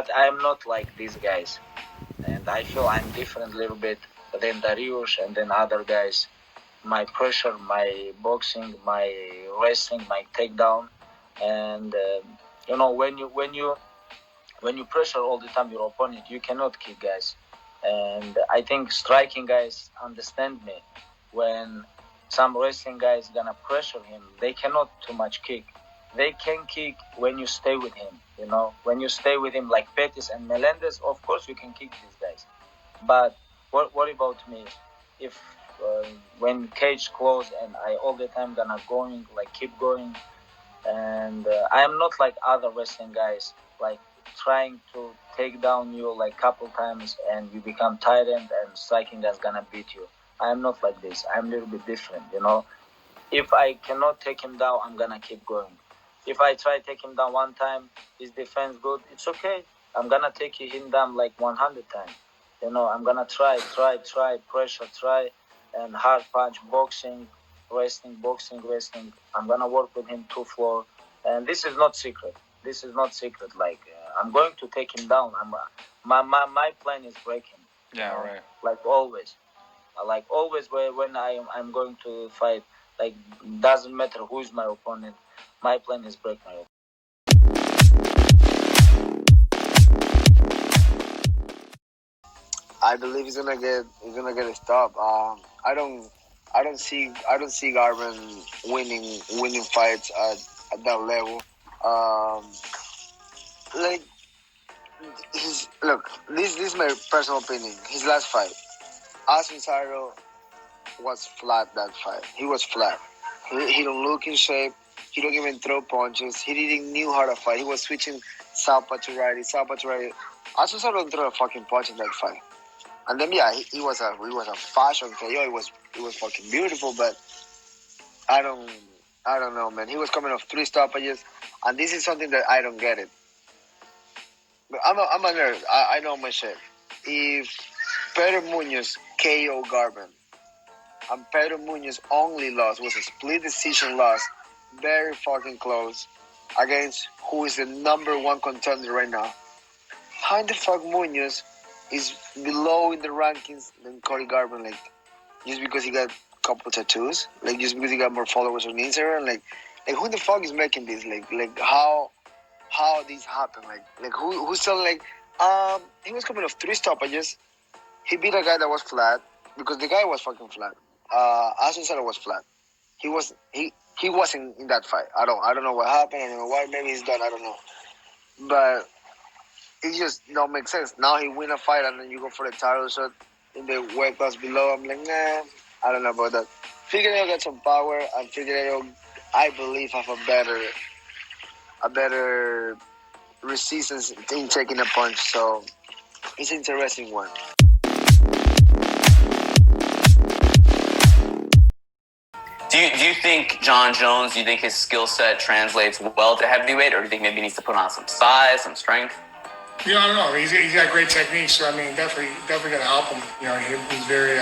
But I'm not like these guys. And I feel I'm different a little bit than Dariush and then other guys. My pressure, my boxing, my wrestling, my takedown. And, when you pressure all the time your opponent, you cannot kick guys. And I think striking guys understand me. When some wrestling guys gonna pressure him, they cannot too much kick. They can kick when you stay with him. When you stay with him like Pettis and Melendez, of course you can kick these guys. But what about me? If when cage close and I all the time gonna keep going, and I am not like other wrestling guys, like trying to take down you like couple times and you become tired and striking guys gonna beat you. I am not like this. I'm a little bit different. If I cannot take him down, I'm gonna keep going. If I try to take him down one time, his defense good, it's okay. I'm gonna take him down like 100 times. I'm gonna try, pressure, and hard punch, boxing, wrestling. I'm gonna work with him 2 floor, and this is not secret. Like I'm going to take him down. My plan is breaking. Yeah, right. Like always. When I'm going to fight, like doesn't matter who is my opponent. My plan is break my opponent. I believe he's gonna get a stop. I don't see Garvin winning fights at that level. This is my personal opinion. His last fight, Austin Cyril was flat that fight. He was flat. He don't look in shape. He don't even throw punches. He didn't knew how to fight. He was switching southpaw to righty. Austin Cyril don't throw a fucking punch in that fight. And then he was a fashion KO. It was fucking beautiful, but I don't know, man. He was coming off 3 stoppages, and this is something that I don't get it. But I'm a nerd. I know my shit. If Pedro Munoz KO Garvin, and Pedro Munoz only loss was a split decision loss, very fucking close, against who is the number 1 contender right now. How the fuck Munoz is below in the rankings than Cody Garvin, like just because he got a couple tattoos, like just because he got more followers on Instagram, like who the fuck is making this, like how this happened, like who's selling, he was coming off 3 stoppages. He beat a guy that was flat because the guy was fucking flat. Austin Cyril was flat. He wasn't in that fight. I don't know what happened. I don't know why. Maybe he's done. I don't know. But it just don't make sense. Now he win a fight and then you go for the title shot in the weight class below. I'm like, nah, I don't know about that. Figueiredo got some power, and Figueiredo, I believe, have a better resistance in taking a punch. So it's an interesting one. Do you think Jon Jones, do you think his skill set translates well to heavyweight, or do you think maybe he needs to put on some size, some strength? I don't know. He's got great technique, so definitely going to help him. He's very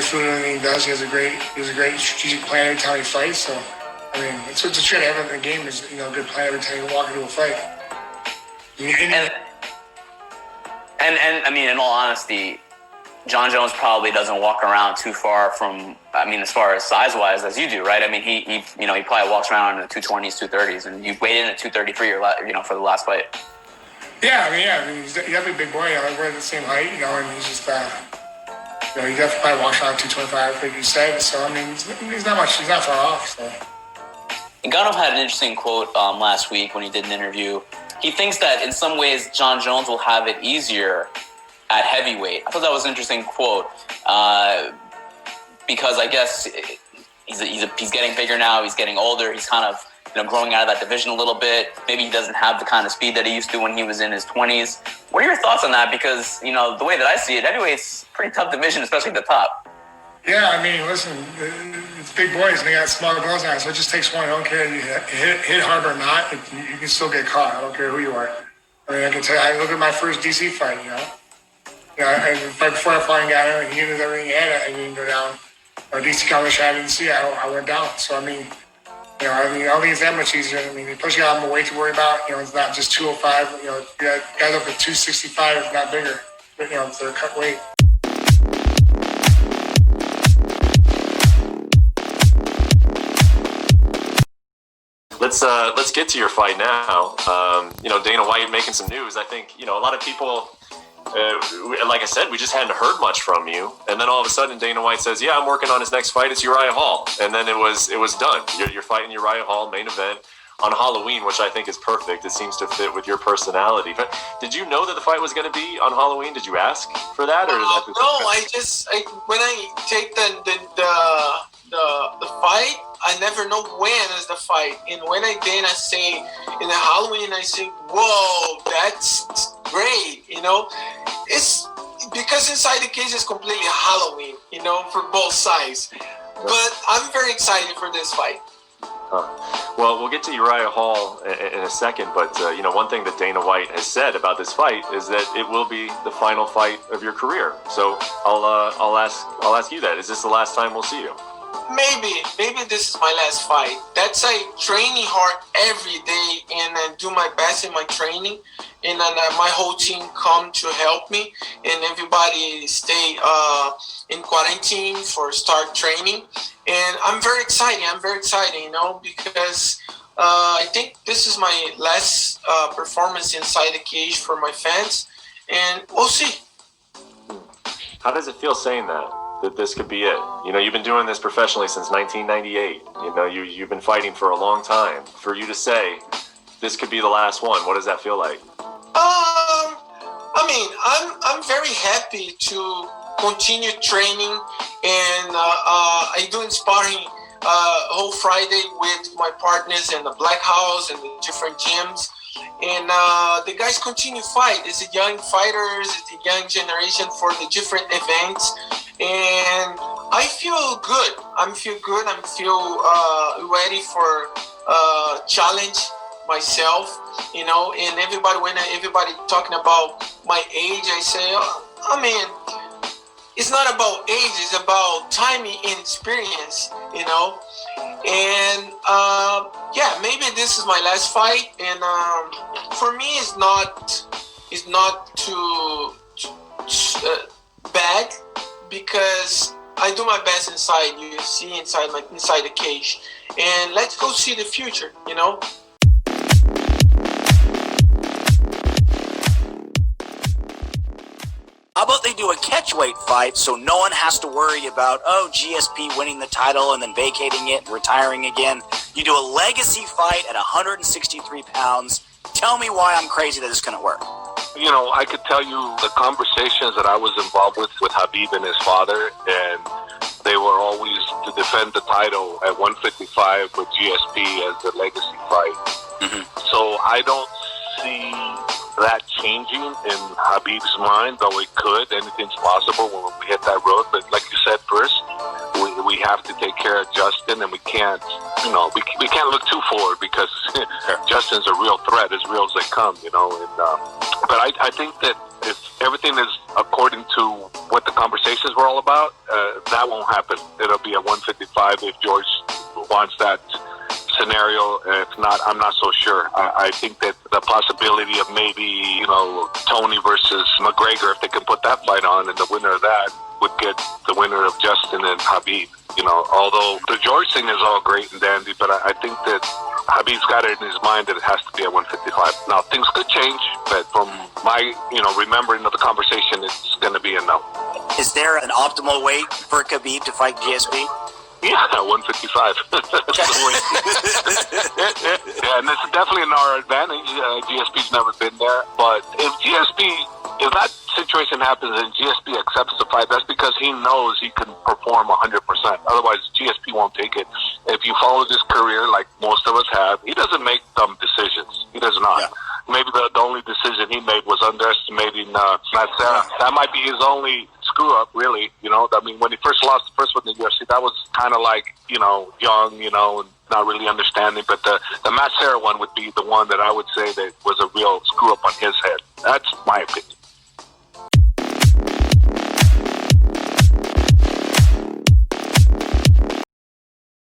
fluid in anything he does. He has a great strategic plan every time he fights. So, it's what you try to have in the game is a good plan every time you walk into a fight. And in all honesty, Jon Jones probably doesn't walk around too far from, as far as size-wise as you do, right? He probably walks around in the 220s, 230s, and you weighed in at 230 for the last fight. Yeah, he's definitely a big boy. We're the same height, and he's just, he definitely probably walks around 225, like you said. So, he's not far off, so. Ngannou had an interesting quote last week when he did an interview. He thinks that in some ways Jon Jones will have it easier at heavyweight. I thought that was an interesting quote because I guess he's getting bigger now. He's getting older. He's kind of growing out of that division a little bit. Maybe he doesn't have the kind of speed that he used to when he was in his 20s. What are your thoughts on that? Because the way that I see it, heavyweight's a pretty tough division, especially at the top. Yeah, listen, it's big boys and they got small gloves on, so it just takes one. I don't care if you hit hard or not. You can still get caught. I don't care who you are. I can tell you, I look at my first DC fight, right before I finally got him, and he did everything he had, I didn't go down. Or DC counter shot, I didn't see, I went down. So, I mean, all these amateurs, I mean, plus you have weight to worry about. It's not just 205. You got guys up at 265, if not bigger. But, it's their cut weight. Let's get to your fight now. Dana White making some news. I think a lot of people. Like I said, we just hadn't heard much from you, and then all of a sudden Dana White says, "Yeah, I'm working on his next fight. It's Uriah Hall," and then it was done. You're fighting Uriah Hall, main event on Halloween, which I think is perfect. It seems to fit with your personality. But did you know that the fight was going to be on Halloween? Did you ask for that, or did that? No, when I take the fight, I never know when is the fight, and when I say in the Halloween, I say, "Whoa, that's great," It's because inside the cage is completely Halloween, for both sides. But I'm very excited for this fight. Well, we'll get to Uriah Hall in a second, but one thing that Dana White has said about this fight is that it will be the final fight of your career. So I'll ask you that. Is this the last time we'll see you? Maybe this is my last fight. That's training hard every day and do my best in my training, and then my whole team come to help me, and everybody stay in quarantine for start training, and I'm very excited. Because I think this is my last performance inside the cage for my fans, and we'll see. How does it feel saying that this could be it? You've been doing this professionally since 1998. You've been fighting for a long time. For you to say this could be the last one, what does that feel like? I'm very happy to continue training, and I do sparring whole Friday with my partners in the Black House and the different gyms. And the guys continue fight. It's the young fighters, it's the young generation for the different events. And I feel good. I feel ready for challenge myself, and when everybody talking about my age, I say, it's not about age, it's about timing and experience, and maybe this is my last fight, and for me it's not too bad, because I do my best inside UFC, inside the cage, and let's go see the future, How about they do a catchweight fight so no one has to worry about, GSP winning the title and then vacating it and retiring again? You do a legacy fight at 163 pounds. Tell me why I'm crazy that this couldn't work. I could tell you the conversations that I was involved with Khabib and his father, and they were always to defend the title at 155 with GSP as the legacy fight. Mm-hmm. So I don't see that changing in Khabib's mind, though it could. Anything's possible when we hit that road. But like you said, first, we have to take care of Justin, and we can't, we can't look too forward, because Justin's a real threat, as real as they come, but I think that if everything is according to what the conversations were all about, that won't happen. It'll be at 155 if George wants that scenario. If not, I'm not so sure. I think that the possibility of maybe, Tony versus McGregor, if they can put that fight on, and the winner of that would get the winner of Justin and Khabib. Although the George thing is all great and dandy, but I think that Khabib's got it in his mind that it has to be at 155. Now, things could change, but from my, remembering of the conversation, it's going to be a no. Is there an optimal weight for Khabib to fight GSP? Yeah, 155. Yeah, and it's definitely in our advantage. GSP's never been there. But if that situation happens and GSP accepts the fight, that's because he knows he can perform 100%. Otherwise, GSP won't take it. If you follow his career, like most of us have, he doesn't make dumb decisions. He does not. Yeah. Maybe the only decision he made was underestimating Massera. That might be his only screw-up, really. When he first lost the first one in the UFC, that was kind of like, young, not really understanding. But the Massera one would be the one that I would say that was a real screw-up on his head. That's my opinion.